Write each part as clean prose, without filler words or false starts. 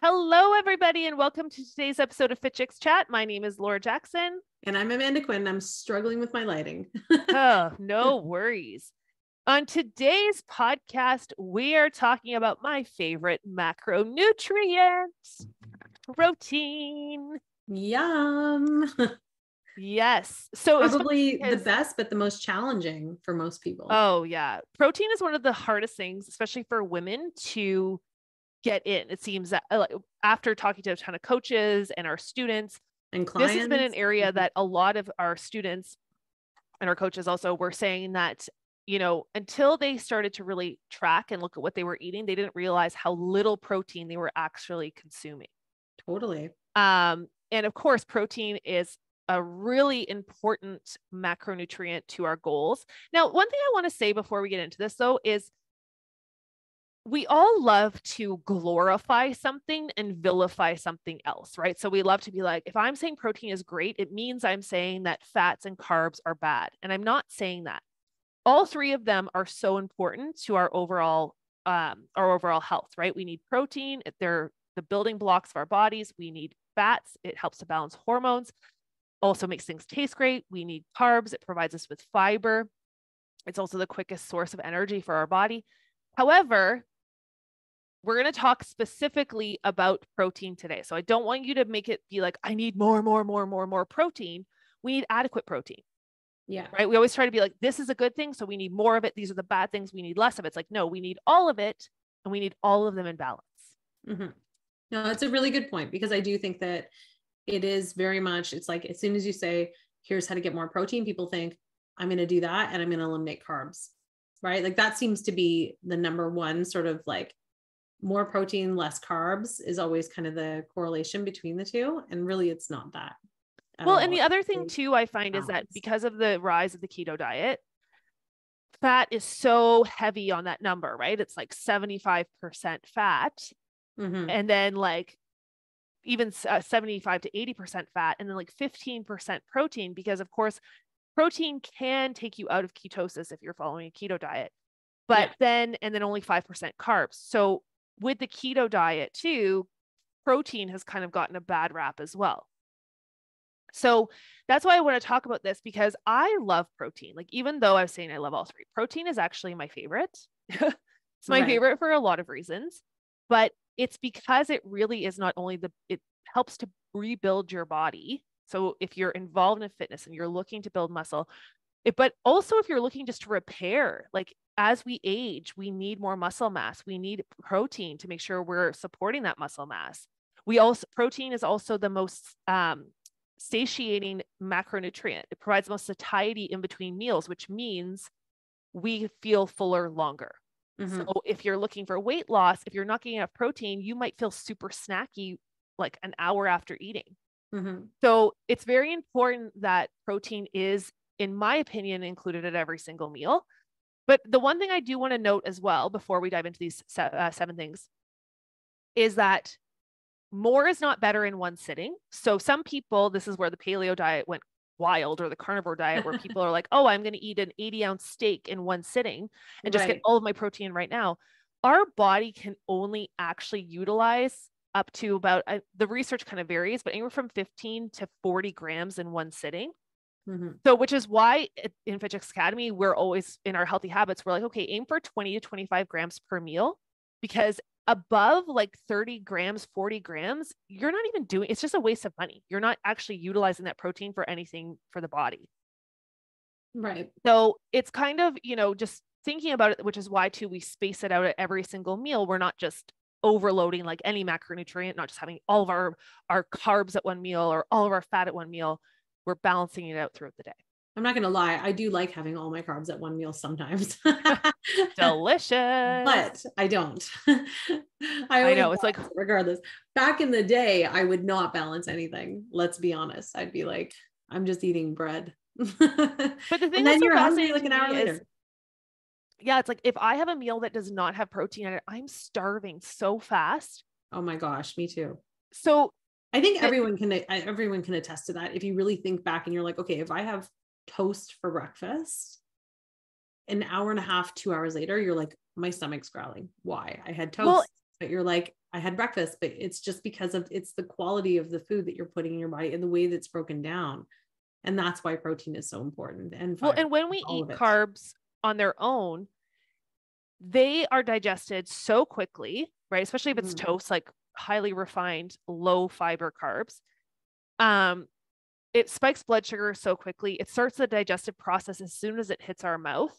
Hello, everybody, and welcome to today's episode of Fit Chicks Chat. My name is Laura Jackson. And I'm Amanda Quinn. I'm struggling with my lighting. Oh, no worries. On today's podcast, we are talking about my favorite macronutrient, protein. Yum. Yes. So probably the best, but the most challenging for most people. Oh, yeah. Protein is one of the hardest things, especially for women, to get in. It seems that after talking to a ton of coaches and our students and clients, this has been an area that a lot of our students and our coaches also were saying that, you know, until they started to really track and look at what they were eating, they didn't realize how little protein they were actually consuming. Totally. And of course, protein is a really important macronutrient to our goals. Now, one thing I want to say before we get into this, though, is we all love to glorify something and vilify something else, right? So we love to be like, if I'm saying protein is great, it means I'm saying that fats and carbs are bad. And I'm not saying that. All three of them are so important to our overall health, right? We need protein. They're the building blocks of our bodies. We need fats. It helps to balance hormones. Also makes things taste great. We need carbs. It provides us with fiber. It's also the quickest source of energy for our body. However, we're going to talk specifically about protein today. So I don't want you to make it be like, I need more protein. We need adequate protein. Yeah. Right. We always try to be like, this is a good thing, so we need more of it. These are the bad things. We need less of it. It's like, no, we need all of it, and we need all of them in balance. Mm-hmm. No, that's a really good point, because I do think that it is very much, it's like, as soon as you say, here's how to get more protein, people think I'm going to do that and I'm going to eliminate carbs, right? Like that seems to be the number one sort of like, more protein, less carbs is always kind of the correlation between the two. And really it's not that. Well, and the other thing too, I find is that because of the rise of the keto diet, fat is so heavy on that number, right? It's like 75% fat. Mm-hmm. And then like even 75 to 80% fat, and then like 15% protein, because of course, protein can take you out of ketosis if you're following a keto diet, but then only 5% carbs. So with the keto diet too, protein has kind of gotten a bad rap as well. So that's why I want to talk about this, because I love protein. Like, even though I was saying I love all three, protein is actually my favorite. It's my favorite for a lot of reasons, but it's because it really is not only it helps to rebuild your body. So if you're involved in fitness and you're looking to build muscle, but also if you're looking just to repair, like as we age, we need more muscle mass. We need protein to make sure we're supporting that muscle mass. Protein is also the most satiating macronutrient. It provides the most satiety in between meals, which means we feel fuller longer. Mm-hmm. So if you're looking for weight loss, if you're not getting enough protein, you might feel super snacky like an hour after eating. Mm-hmm. So it's very important that protein is, in my opinion, included at every single meal. But the one thing I do want to note as well, before we dive into these 7 things, is that more is not better in one sitting. So some people, this is where the paleo diet went wild, or the carnivore diet, where people are like, oh, I'm going to eat an 80-ounce steak in one sitting and just get all of my protein right now. Our body can only actually utilize up to about, the research kind of varies, but anywhere from 15 to 40 grams in one sitting. Mm-hmm. So, which is why in Fit Chicks Academy, we're always in our healthy habits, we're like, okay, aim for 20 to 25 grams per meal, because above like 30 grams, 40 grams, you're not even doing, it's just a waste of money. You're not actually utilizing that protein for anything for the body. Right. So it's kind of, you know, just thinking about it, which is why too, we space it out at every single meal. We're not just overloading like any macronutrient, not just having all of our carbs at one meal or all of our fat at one meal. We're balancing it out throughout the day. I'm not going to lie. I do like having all my carbs at one meal sometimes. Delicious. But I don't. I know. It's like, regardless, back in the day, I would not balance anything. Let's be honest. I'd be like, I'm just eating bread. But the thing and then you're hungry like an hour later. Yeah. It's like, if I have a meal that does not have protein in it, I'm starving so fast. Oh my gosh. Me too. So I think everyone can attest to that. If you really think back and you're like, okay, if I have toast for breakfast, an hour and a half, 2 hours later, you're like, my stomach's growling. Why? I had toast, but you're like, I had breakfast, but it's just because it's the quality of the food that you're putting in your body and the way that's broken down. And that's why protein is so important. And Well, fiber, and when we all eat of it. carbs on their own, they are digested so quickly, right? Especially if it's toast, like highly refined, low fiber carbs. It spikes blood sugar so quickly. It starts the digestive process as soon as it hits our mouth.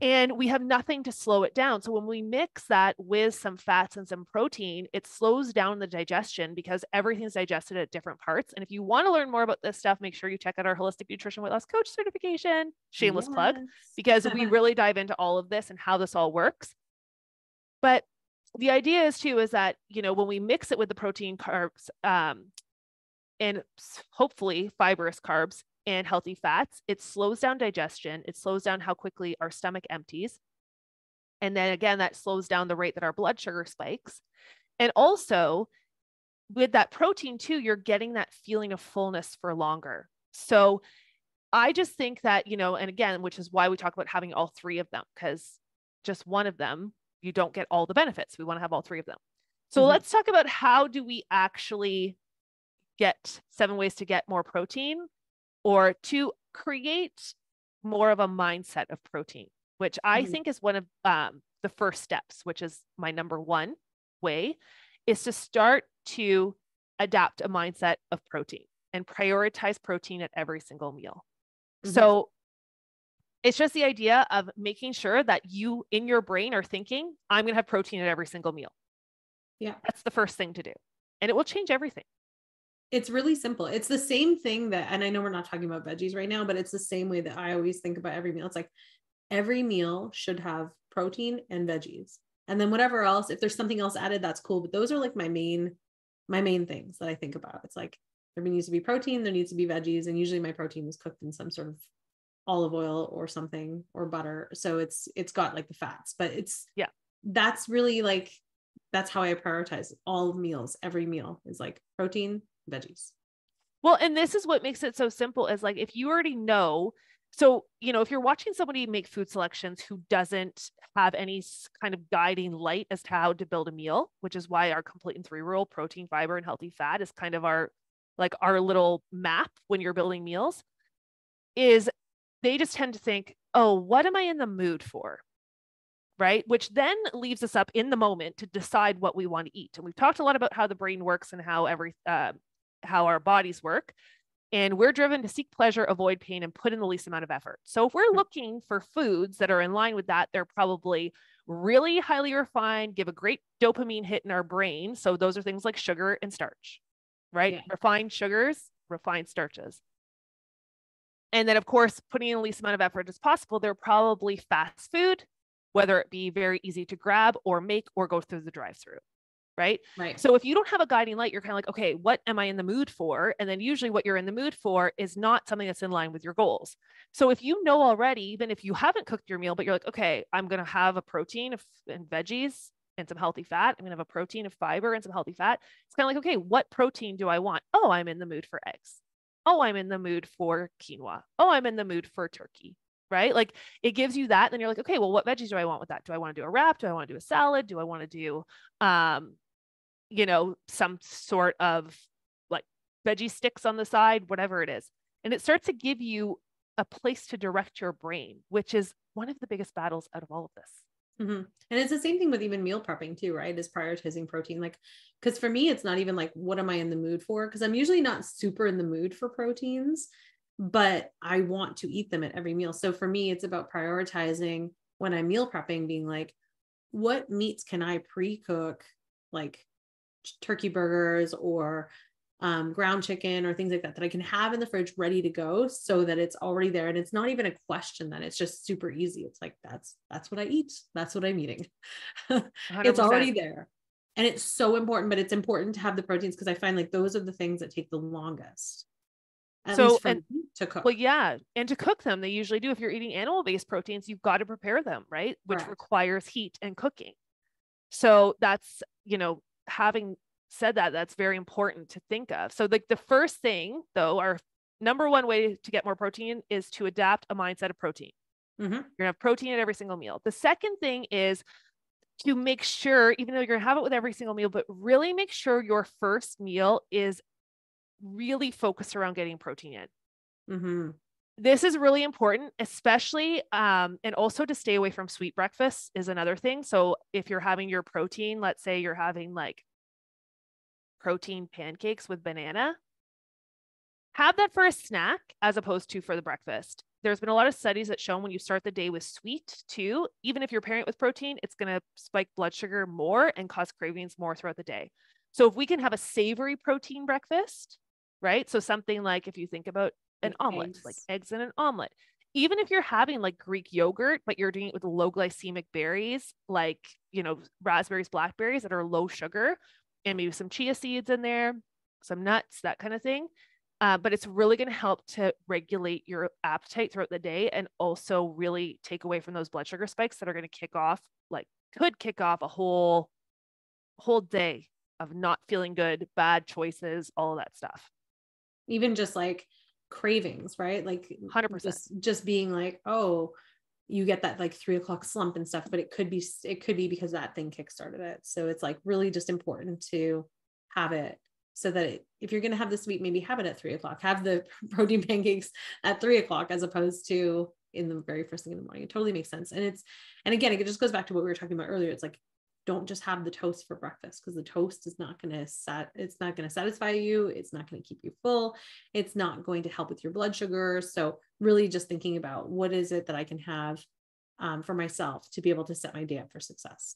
And we have nothing to slow it down. So when we mix that with some fats and some protein, it slows down the digestion because everything's digested at different parts. And if you want to learn more about this stuff, make sure you check out our Holistic Nutrition Weight Loss Coach certification, shameless plug, because we really dive into all of this and how this all works. But the idea is that, when we mix it with the protein, carbs, and hopefully fibrous carbs and healthy fats, it slows down digestion. It slows down how quickly our stomach empties. And then again, that slows down the rate that our blood sugar spikes. And also with that protein too, you're getting that feeling of fullness for longer. So I just think that, and again, which is why we talk about having all three of them, because just one of them, you don't get all the benefits. We want to have all three of them. So let's talk about how do we actually get 7 ways to get more protein, or to create more of a mindset of protein, which I think is one of the first steps, which is my number one way, is to start to adapt a mindset of protein and prioritize protein at every single meal. So it's just the idea of making sure that you in your brain are thinking, I'm going to have protein at every single meal. Yeah. That's the first thing to do. And it will change everything. It's really simple. It's the same thing that, and I know we're not talking about veggies right now, but it's the same way that I always think about every meal. It's like every meal should have protein and veggies. And then whatever else, if there's something else added, that's cool. But those are like my main things that I think about. It's like there needs to be protein, there needs to be veggies. And usually my protein is cooked in some sort of olive oil or something, or butter. So it's got like the fats, but that's really like, that's how I prioritize all meals. Every meal is like protein, veggies. Well, and this is what makes it so simple, is like, if you already know, so, if you're watching somebody make food selections who doesn't have any kind of guiding light as to how to build a meal, which is why our complete and 3 rule, protein, fiber, and healthy fat, is kind of our little map when you're building meals, is they just tend to think, oh, what am I in the mood for? Right? Which then leaves us up in the moment to decide what we want to eat. And we've talked a lot about how the brain works and how our bodies work. And we're driven to seek pleasure, avoid pain, and put in the least amount of effort. So if we're looking for foods that are in line with that, they're probably really highly refined, give a great dopamine hit in our brain. So those are things like sugar and starch, right? Yeah. Refined sugars, refined starches. And then, of course, putting in the least amount of effort as possible, they're probably fast food, whether it be very easy to grab or make or go through the drive-through, right? So if you don't have a guiding light, you're kind of like, okay, what am I in the mood for? And then usually what you're in the mood for is not something that's in line with your goals. So if you know already, even if you haven't cooked your meal, but you're like, okay, I'm going to have a protein and veggies and some healthy fat. I'm going to have a protein of fiber and some healthy fat. It's kind of like, okay, what protein do I want? Oh, I'm in the mood for eggs. Oh, I'm in the mood for quinoa. Oh, I'm in the mood for turkey. Right? Like it gives you that. Then you're like, okay, well, what veggies do I want with that? Do I want to do a wrap? Do I want to do a salad? Do I want to do, some sort of like veggie sticks on the side, whatever it is. And it starts to give you a place to direct your brain, which is one of the biggest battles out of all of this. And it's the same thing with even meal prepping too, right? Is prioritizing protein. Like, because for me, it's not even like, what am I in the mood for? Because I'm usually not super in the mood for proteins, but I want to eat them at every meal. So for me, it's about prioritizing when I'm meal prepping, being like, what meats can I pre-cook, like turkey burgers or ground chicken or things like that I can have in the fridge ready to go, so that it's already there. And it's not even a question, then it's just super easy. It's like, that's what I eat. That's what I'm eating. It's already there. And it's so important, but it's important to have the proteins, because I find like those are the things that take the longest. At least for me to cook. Well, yeah. And to cook them, they usually do. If you're eating animal-based proteins, you've got to prepare them, right? Which requires heat and cooking. So that's, having said that, that's very important to think of. So like the first thing though, our number one way to get more protein is to adapt a mindset of protein. You're gonna have protein at every single meal. The second thing is to make sure, even though you're going to have it with every single meal, but really make sure your first meal is really focused around getting protein in. Mm-hmm. This is really important, especially, and also to stay away from sweet breakfasts is another thing. So if you're having your protein, let's say you're having like protein pancakes with banana, have that for a snack as opposed to for the breakfast. There's been a lot of studies that show when you start the day with sweet too, even if you're pairing it with protein, it's going to spike blood sugar more and cause cravings more throughout the day. So if we can have a savory protein breakfast, right? So something like if you think about an omelet, like eggs in an omelet, even if you're having like Greek yogurt, but you're doing it with low glycemic berries, like, you know, raspberries, blackberries that are low sugar, and maybe some chia seeds in there, some nuts, that kind of thing. But it's really going to help to regulate your appetite throughout the day and also really take away from those blood sugar spikes that are going to could kick off a whole day of not feeling good, bad choices, all of that stuff. Even just like cravings, right? Like 100%. Just being like, oh, you get that like 3 o'clock slump and stuff, but it could be because that thing kickstarted it. So it's like really just important to have it so that if you're going to have the sweet, maybe have it at 3 o'clock, have the protein pancakes at 3 o'clock, as opposed to in the very first thing in the morning. It totally makes sense. And again, it just goes back to what we were talking about earlier. It's like, don't just have the toast for breakfast, because the toast is not going to satisfy you. It's not going to keep you full. It's not going to help with your blood sugar. So really just thinking about what is it that I can have for myself to be able to set my day up for success.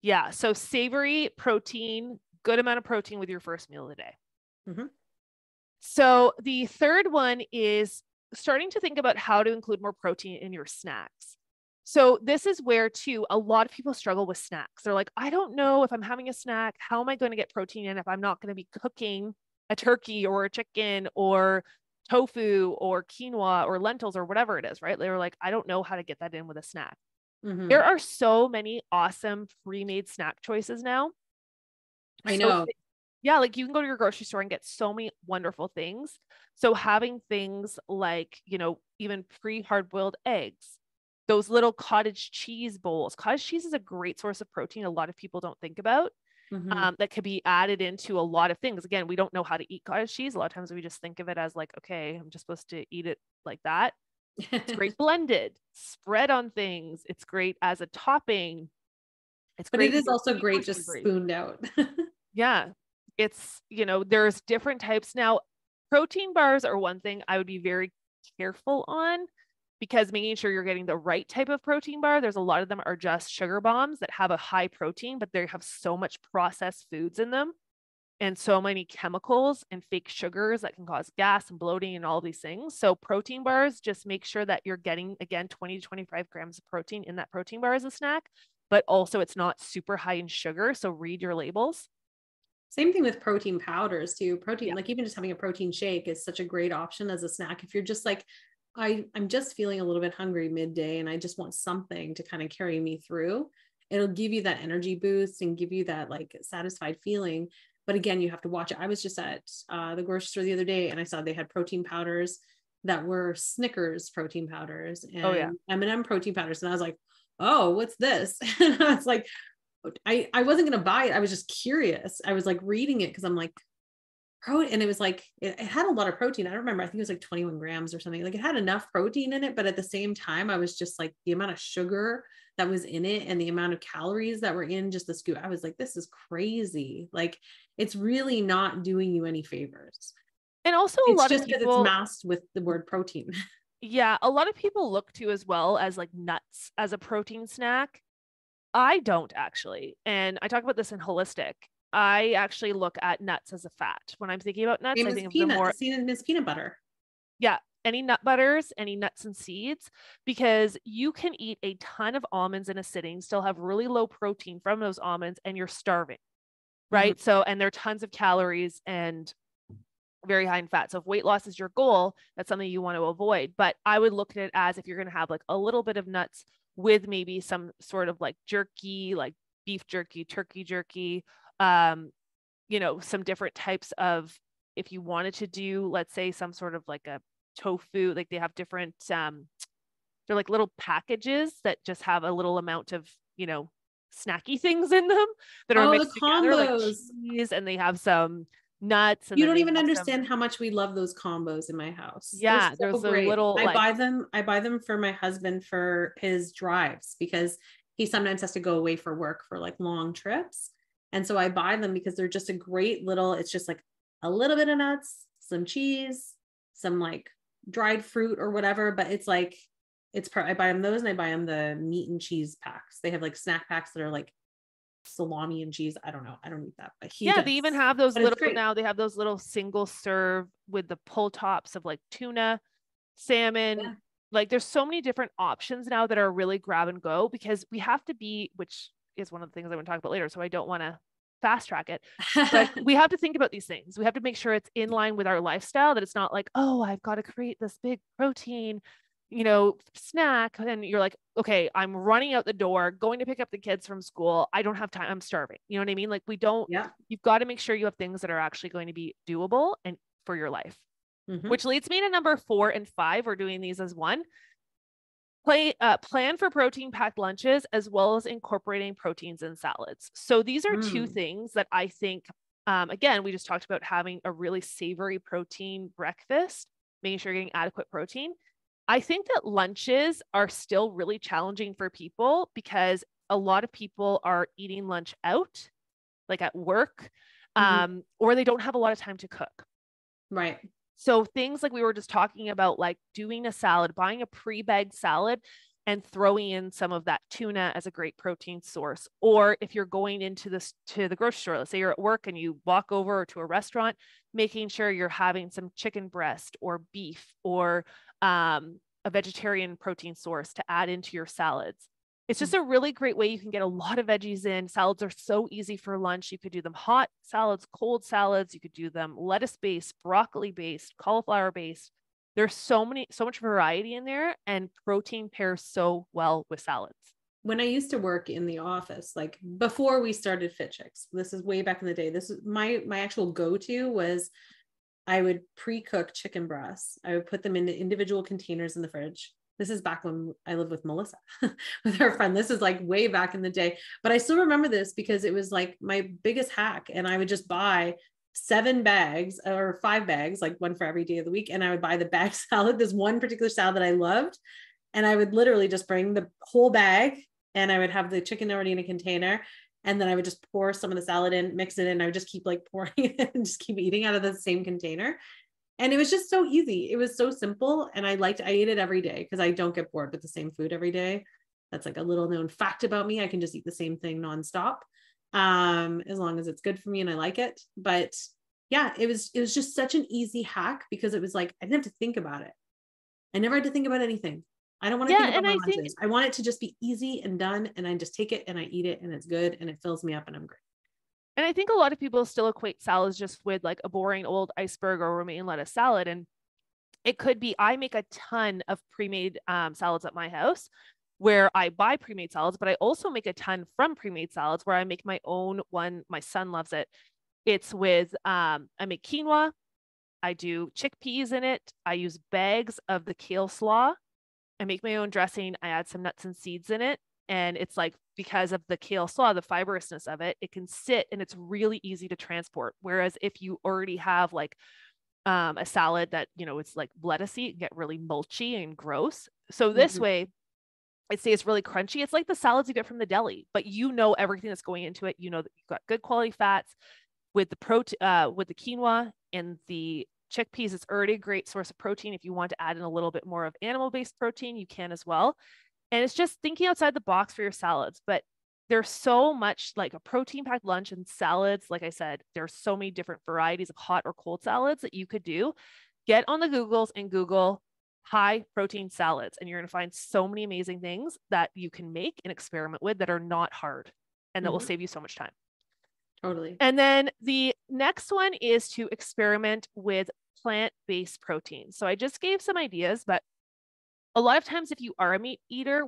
Yeah. So savory protein, good amount of protein with your first meal of the day. Mm-hmm. So the third one is starting to think about how to include more protein in your snacks. So this is where too, a lot of people struggle with snacks. They're like, I don't know if I'm having a snack, how am I going to get protein in if I'm not going to be cooking a turkey or a chicken or tofu or quinoa or lentils or whatever it is, right? They were like, I don't know how to get that in with a snack. Mm-hmm. There are so many awesome pre-made snack choices now. I know. Yeah, like you can go to your grocery store and get so many wonderful things. So having things like, you know, even pre-hard-boiled eggs, those little cottage cheese bowls. Cottage cheese is a great source of protein a lot of people don't think about. Mm-hmm. That could be added into a lot of things. Again, we don't know how to eat cottage cheese. A lot of times we just think of it as like, okay, I'm just supposed to eat it like that. It's great blended, spread on things. It's great as a topping. But it is also great just spooned out. Yeah. It's, you know, there's different types. Now, protein bars are one thing I would be very careful on, because making sure you're getting the right type of protein bar. There's a lot of them are just sugar bombs that have a high protein, but they have so much processed foods in them and so many chemicals and fake sugars that can cause gas and bloating and all these things. So protein bars, just make sure that you're getting, again, 20 to 25 grams of protein in that protein bar as a snack, but also it's not super high in sugar. So read your labels. Same thing with protein powders too. Protein, like even just having a protein shake is such a great option as a snack. If you're just like, I'm just feeling a little bit hungry midday and I just want something to kind of carry me through, it'll give you that energy boost and give you that like satisfied feeling. But again, you have to watch it. I was just at the grocery store the other day and I saw they had protein powders that were Snickers protein powders and M&M protein powders. And I was like, oh, what's this? And I was like, I wasn't going to buy it. I was just curious. I was like reading it because I'm like, and it was like, it had a lot of protein. I don't remember. I think it was like 21 grams or something. Like it had enough protein in it, but at the same time, I was just like the amount of sugar that was in it and the amount of calories that were in just the scoop. I was like, this is crazy. Like it's really not doing you any favors. And also it's just because it's masked with the word protein. Yeah. A lot of people look to as well as like nuts as a protein snack. I don't actually. And I talk about this in holistic. I actually look at nuts as a fat. When I'm thinking about nuts, I think of them more. Same as peanut butter. Yeah. Any nut butters, any nuts and seeds, because you can eat a ton of almonds in a sitting, still have really low protein from those almonds, and you're starving. Right. Mm-hmm. So, and there are tons of calories and very high in fat. So if weight loss is your goal, that's something you want to avoid. But I would look at it as if you're going to have like a little bit of nuts with maybe some sort of like jerky, like beef jerky, turkey jerky, you know, some different types of, if you wanted to do, let's say some sort of like a tofu, like they have different, they're like little packages that just have a little amount of, you know, snacky things in them that are Oh, the mixed together, like combos. cheese, and they have some nuts, and You then don't they even have some, understand how much we love those combos in my house. They're yeah, so there's a great. little I like, buy them for my husband for his drives because he sometimes has to go away for work for like long trips. And so I buy them because they're just a great little, it's just like a little bit of nuts, some cheese, some like dried fruit or whatever, but it's like, I buy them those, and I buy them the meat and cheese packs. They have like snack packs that are like salami and cheese. I don't know. I don't eat that, but he yeah, does. they even have those But it's little, great. now they have those little single serve with the pull tops of like tuna, salmon. Yeah. Like there's so many different options now that are really grab and go, because we have to be, which is one of the things I'm going to talk about later, so I don't want to fast track it, but we have to think about these things. We have to make sure it's in line with our lifestyle, that it's not like, oh, I've got to create this big protein, snack. And you're like, okay, I'm running out the door, going to pick up the kids from school. I don't have time. I'm starving. You know what I mean? Like Yeah. you've got to make sure you have things that are actually going to be doable and for your life. Mm-hmm. Which leads me to number 4 and 5. We're doing these as one. Plan for protein packed lunches, as well as incorporating proteins in salads. So these are two things that I think, again, we just talked about having a really savory protein breakfast, making sure you're getting adequate protein. I think that lunches are still really challenging for people because a lot of people are eating lunch out, like at work, or they don't have a lot of time to cook. Right. So things like we were just talking about, like doing a salad, buying a pre-bagged salad and throwing in some of that tuna as a great protein source. Or if you're going into to the grocery store, let's say you're at work and you walk over to a restaurant, making sure you're having some chicken breast or beef or a vegetarian protein source to add into your salads. It's just a really great way you can get a lot of veggies in. Salads are so easy for lunch. You could do them hot salads, cold salads. You could do them lettuce-based, broccoli-based, cauliflower-based. There's so much variety in there, and protein pairs so well with salads. When I used to work in the office, like before we started Fit Chicks, this is way back in the day. This is my actual go-to was I would pre-cook chicken breasts. I would put them into individual containers in the fridge. This is back when I lived with Melissa, with her friend. This is like way back in the day, but I still remember this because it was like my biggest hack. And I would just buy 7 bags or 5 bags, like one for every day of the week. And I would buy the bag salad, this one particular salad that I loved. And I would literally just bring the whole bag, and I would have the chicken already in a container. And then I would just pour some of the salad in, mix it in. I would just keep like pouring it in and just keep eating out of the same container. And it was just so easy. It was so simple. And I ate it every day because I don't get bored with the same food every day. That's like a little known fact about me. I can just eat the same thing nonstop, as long as it's good for me and I like it. But yeah, it was just such an easy hack because it was like, I didn't have to think about it. I never had to think about anything. I don't want to think about my lunches. I want it to just be easy and done. And I just take it and I eat it and it's good and it fills me up and I'm great. And I think a lot of people still equate salads just with like a boring old iceberg or romaine lettuce salad. And it could be, I make a ton of pre-made salads at my house where I buy pre-made salads, but I also make a ton from pre-made salads where I make my own one. My son loves it. It's with, I make quinoa. I do chickpeas in it. I use bags of the kale slaw. I make my own dressing. I add some nuts and seeds in it. And it's like, because of the kale slaw, the fibrousness of it, it can sit and it's really easy to transport. Whereas if you already have like a salad that, it's like lettucey, it can get really mulchy and gross. So this way, it stays really crunchy. It's like the salads you get from the deli, but everything that's going into it. You know that you've got good quality fats with with the quinoa and the chickpeas. It's already a great source of protein. If you want to add in a little bit more of animal-based protein, you can as well. And it's just thinking outside the box for your salads. But there's so much like a protein packed lunch and salads. Like I said, there's so many different varieties of hot or cold salads that you could do. Get on the Googles and Google high protein salads. And you're going to find so many amazing things that you can make and experiment with that are not hard and that will save you so much time. Totally. And then the next one is to experiment with plant-based proteins. So I just gave some ideas, but a lot of times if you are a meat eater,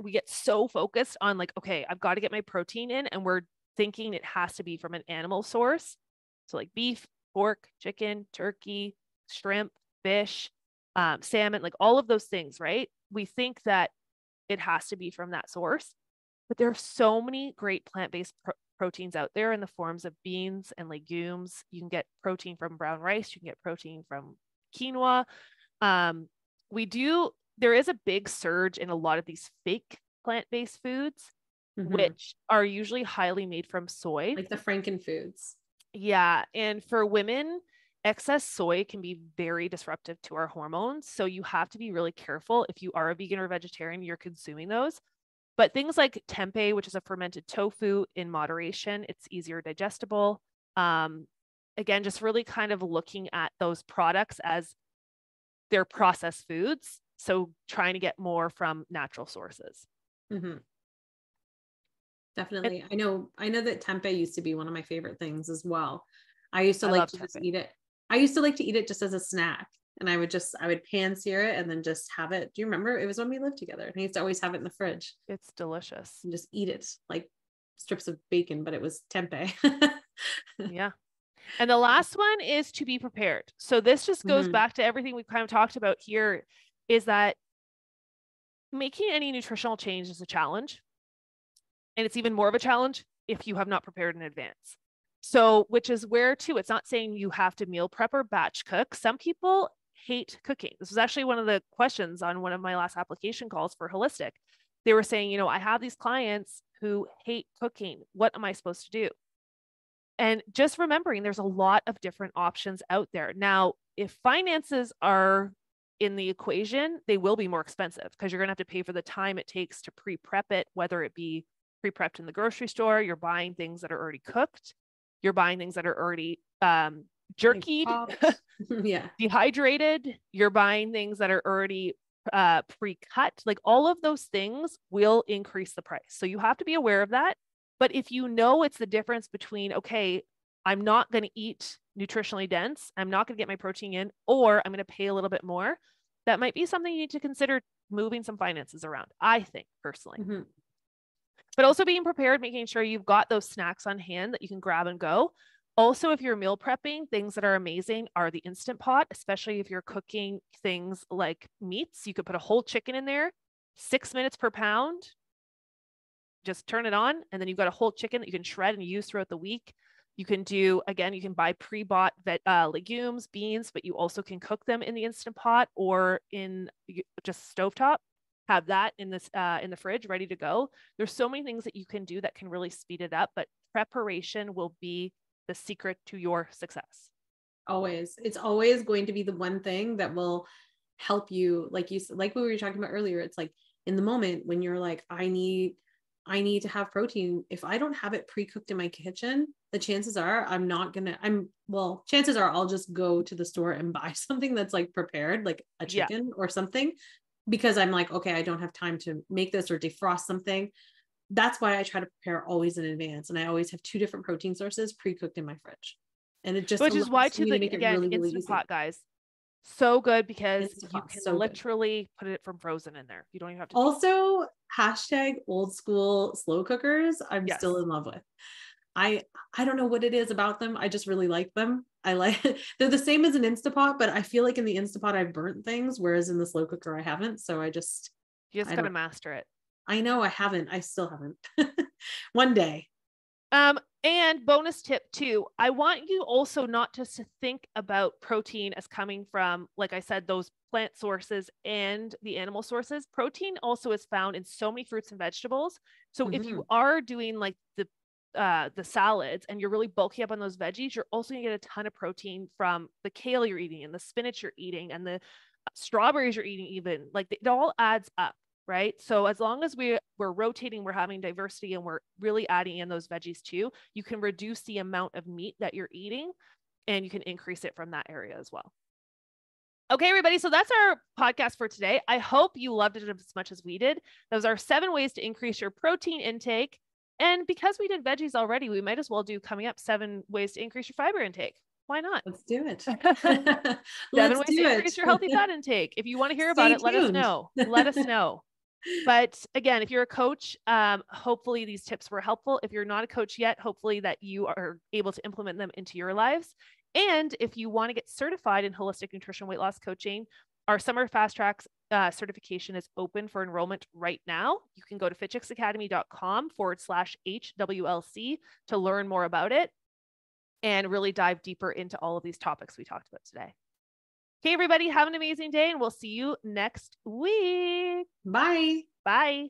we get so focused on like, okay, I've got to get my protein in, and we're thinking it has to be from an animal source. So like beef, pork, chicken, turkey, shrimp, fish, salmon, like all of those things, right? We think that it has to be from that source. But there are so many great plant-based proteins out there in the forms of beans and legumes. You can get protein from brown rice. You can get protein from quinoa. There is a big surge in a lot of these fake plant-based foods, which are usually highly made from soy. Like the Frankenfoods. Yeah. And for women, excess soy can be very disruptive to our hormones. So you have to be really careful if you are a vegan or vegetarian, you're consuming those. But things like tempeh, which is a fermented tofu, in moderation, it's easier digestible. Again, just really kind of looking at those products as they're processed foods. So trying to get more from natural sources. Definitely. I know that tempeh used to be one of my favorite things as well. I used to like to just eat it. I used to like to eat it just as a snack. And I would pan sear it and then just have it. Do you remember? It was when we lived together. And I used to always have it in the fridge. It's delicious. And just eat it like strips of bacon, but it was tempeh. Yeah. And the last one is to be prepared. So this just goes back to everything we've kind of talked about here, is that making any nutritional change is a challenge. And it's even more of a challenge if you have not prepared in advance. So, which is where too, it's not saying you have to meal prep or batch cook. Some people hate cooking. This was actually one of the questions on one of my last application calls for Holistic. They were saying, I have these clients who hate cooking. What am I supposed to do? And just remembering there's a lot of different options out there. Now, if finances are in the equation, they will be more expensive because you're going to have to pay for the time it takes to pre-prep it, whether it be pre-prepped in the grocery store, you're buying things that are already cooked, you're buying things that are already jerkied, dehydrated, you're buying things that are already pre-cut. Like all of those things will increase the price. So you have to be aware of that. But if you know it's the difference between, okay, I'm not going to eat nutritionally dense, I'm not going to get my protein in, or I'm going to pay a little bit more, that might be something you need to consider moving some finances around, I think, personally. But also being prepared, making sure you've got those snacks on hand that you can grab and go. Also, if you're meal prepping, things that are amazing are the Instant Pot, especially if you're cooking things like meats. You could put a whole chicken in there, 6 minutes per pound. Just turn it on, and then you've got a whole chicken that you can shred and use throughout the week. You can do, again, you can buy pre-bought legumes, beans, but you also can cook them in the Instant Pot or in just stovetop. Have that in the fridge ready to go. There's so many things that you can do that can really speed it up, but preparation will be the secret to your success. Always. It's always going to be the one thing that will help you. Like we were talking about earlier, it's like in the moment when you're like, I need to have protein. If I don't have it pre-cooked in my kitchen, the chances are chances are I'll just go to the store and buy something that's like prepared, like a chicken or something, because I'm like, okay, I don't have time to make this or defrost something. That's why I try to prepare always in advance. And I always have 2 different protein sources pre-cooked in my fridge. And it just, which is why too, like, again, really, really Instant Pot, guys, so good because you can literally put it from frozen in there. You don't even have to. Also, #old school slow cookers. I'm still in love with. I don't know what it is about them. I just really like them. They're the same as an Instant Pot, but I feel like in the Instant Pot I've burnt things, whereas in the slow cooker I haven't. So you just gotta master it. I know I haven't. I still haven't. One day. And bonus tip too, I want you also not just to think about protein as coming from, like I said, those plant sources and the animal sources. Protein also is found in so many fruits and vegetables. So if you are doing like the salads and you're really bulky up on those veggies, you're also gonna get a ton of protein from the kale you're eating and the spinach you're eating and the strawberries you're eating, even like it all adds up. Right. So as long as we're rotating, we're having diversity and we're really adding in those veggies too, you can reduce the amount of meat that you're eating and you can increase it from that area as well. Okay, everybody. So that's our podcast for today. I hope you loved it as much as we did. Those are 7 ways to increase your protein intake. And because we did veggies already, we might as well do coming up 7 ways to increase your fiber intake. Why not? Let's do it. 7 ways to increase your healthy fat intake. If you want to hear about it, let us know. Let us know. But again, if you're a coach, hopefully these tips were helpful. If you're not a coach yet, hopefully that you are able to implement them into your lives. And if you want to get certified in holistic nutrition weight loss coaching, our summer fast tracks certification is open for enrollment right now. You can go to fitchixacademy.com/HWLC to learn more about it and really dive deeper into all of these topics we talked about today. Okay, everybody, have an amazing day, and we'll see you next week. Bye. Bye.